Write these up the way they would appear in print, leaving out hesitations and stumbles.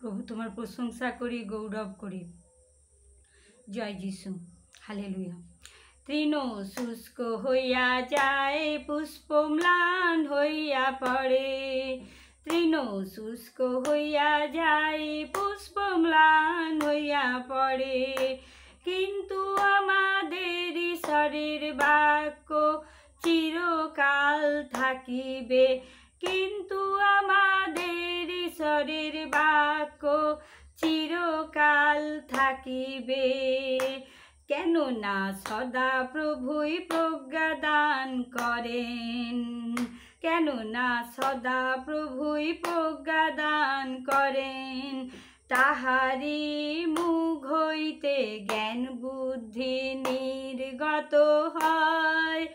প্রভু তোমার প্রশংসা করি, গৌরব করি। জয় যিশু, হালেলুয়া। তৃণ শুষ্ক হইয়া যায়, পুষ্প ম্লান হইয়া পড়ে। তৃণ শুষ্ক হইয়া যায়, পুষ্প ম্লান হইয়া পড়ে। কিন্তু আমাদের ঈশ্বরের বাক্য চিরকাল থাকিবে। কিন্তু আমাদের ঈশ্বরের বাক্য চিরকাল থাকিবে। কেননা সদা প্রভুই প্রজ্ঞা দান করেন। কেননা সদা প্রভুই প্রজ্ঞা দান করেন। তাহারি মুখ হইতে জ্ঞান বুদ্ধি নির্গত হয়।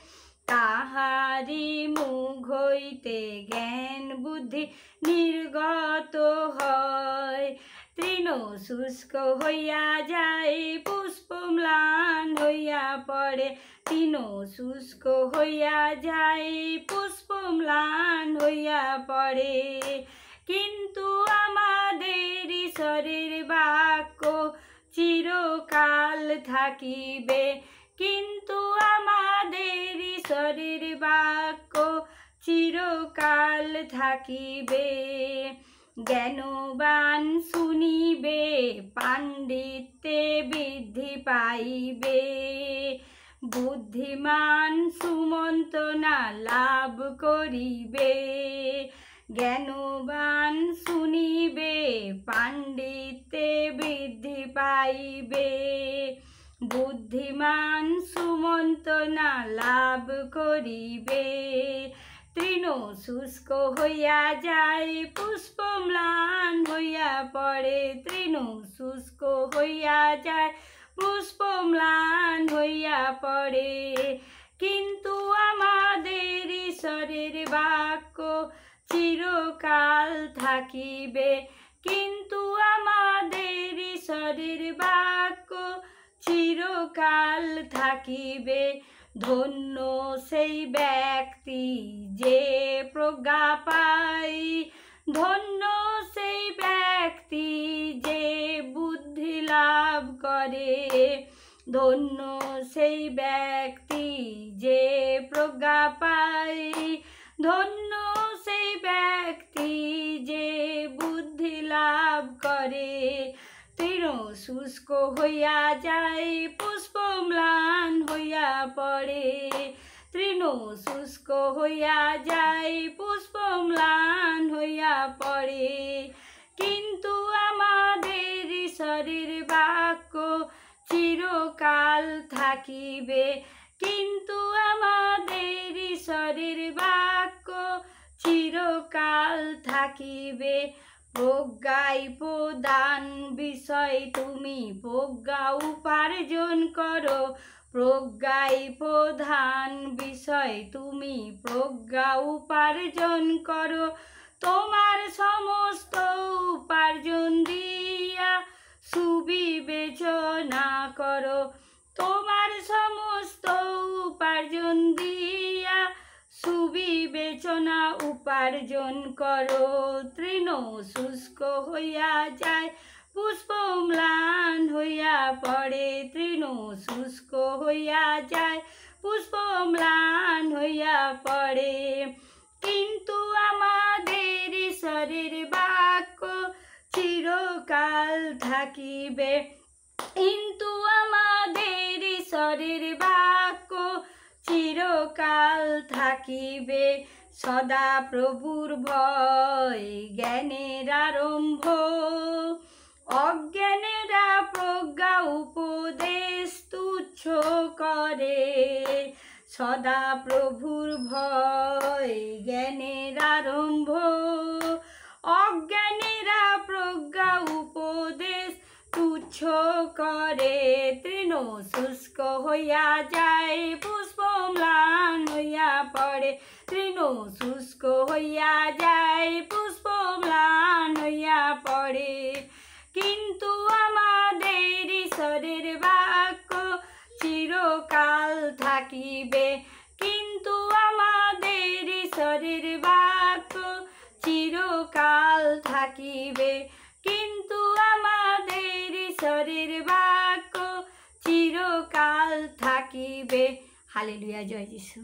তাহারি মুখ হইতে জ্ঞান বুদ্ধি নির্গত হয়। তৃণ শুষ্ক হইয়া যায়, পুষ্প ম্লান হইয়া পড়ে। তৃণ শুষ্ক হইয়া যায়, পুষ্প ম্লান হইয়া পড়ে। কিন্তু আমাদের ঈশ্বরের বাক্য চিরকাল থাকিবে। কিন্তু আমাদের ঈশ্বরের বাক্য চিরকাল থাকিবে। জ্ঞানবান শুনিবে, পাণ্ডিত্যে বৃদ্ধি পাইবে। বুদ্ধিমান সুমন্ত্রণা লাভ করিবে। জ্ঞানবান শুনিবে, পাণ্ডিত্যে বৃদ্ধি পাইবে। বুদ্ধিমান সুমন্ত্রণা লাভ করিবে। তৃণ শুষ্ক হইয়া যায়, পুষ্প ম্লান হইয়া পড়ে। তৃণ শুষ্ক হইয়া যায়, পুষ্প ম্লান হইয়া পড়ে। কিন্তু আমাদের ঈশ্বরের বাক্য চিরকাল থাকিবে। কিন্তু আমাদের ঈশ্বরের বাক্য চিরকাল থাকিবে। ধন্য সেই ব্যক্তি যে প্রজ্ঞা পায়। ধন্য সেই ব্যক্তি যে বুদ্ধি লাভ করে। ধন্য সেই ব্যক্তি যে প্রজ্ঞা পায়। ধন্য সেই ব্যক্তি যে বুদ্ধি লাভ করে। তৃণ শুষ্ক হইয়া যায়, পুষ্প ম্লান হইয়া পড়ে। তৃণ শুষ্ক হইয়া যায়, পুষ্প ম্লান হইয়া পড়ে। কিন্তু আমাদের ঈশ্বরের বাক্য চিরকাল থাকিবে। কিন্তু আমাদের ঈশ্বরের বাক্য চিরকাল থাকিবে। প্রজ্ঞায় প্রধান বিষয়, তুমি প্রজ্ঞা উপার্জন করো। প্রজ্ঞায় প্রধান বিষয়, তুমি প্রজ্ঞা উপার্জন করো। তোমার সমস্ত উপার্জন দিয়া সুবিবেচনা করো। তোমার সমস্ত উপার্জন দিয়া সুবিবেচনা উপার্জন করো। তৃণ শুষ্ক হইয়া যায়, পুষ্প ম্লান হইয়া পড়ে। তৃণ শুষ্ক হইয়া যায়, পুষ্প ম্লান হইয়া পড়ে। কিন্তু আমাদের ঈশ্বরের বাক্য চিরকাল থাকিবে। কিন্তু আমাদের ঈশ্বরের বাক্য চিরকাল থাকিবে। সদা প্রভুর ভয় জ্ঞানের আরম্ভ। অজ্ঞানেরা প্রজ্ঞা উপদেশ তুচ্ছ করে। সদা প্রভুর ভয় জ্ঞানের আরম্ভ। অজ্ঞানেরা প্রজ্ঞা উপদেশ তুচ্ছ করে। তৃণ শুষ্ক হইয়া যায়, পুষ্প ম্লান হইয়া পড়ে। তৃণ শুষ্ক হইয়া যায়, পুষ্প ম্লান হইয়া পড়ে। কিন্তু আমাদের ঈশ্বরের বাক্য চিরকাল থাকিবে। কিন্তু আমাদের ঈশ্বরের বাক্য চিরকাল থাকিবে। কিন্তু ঈশ্বরের বাক্য চিরকাল থাকিবে। হালেলুয়া, জয় যিশু।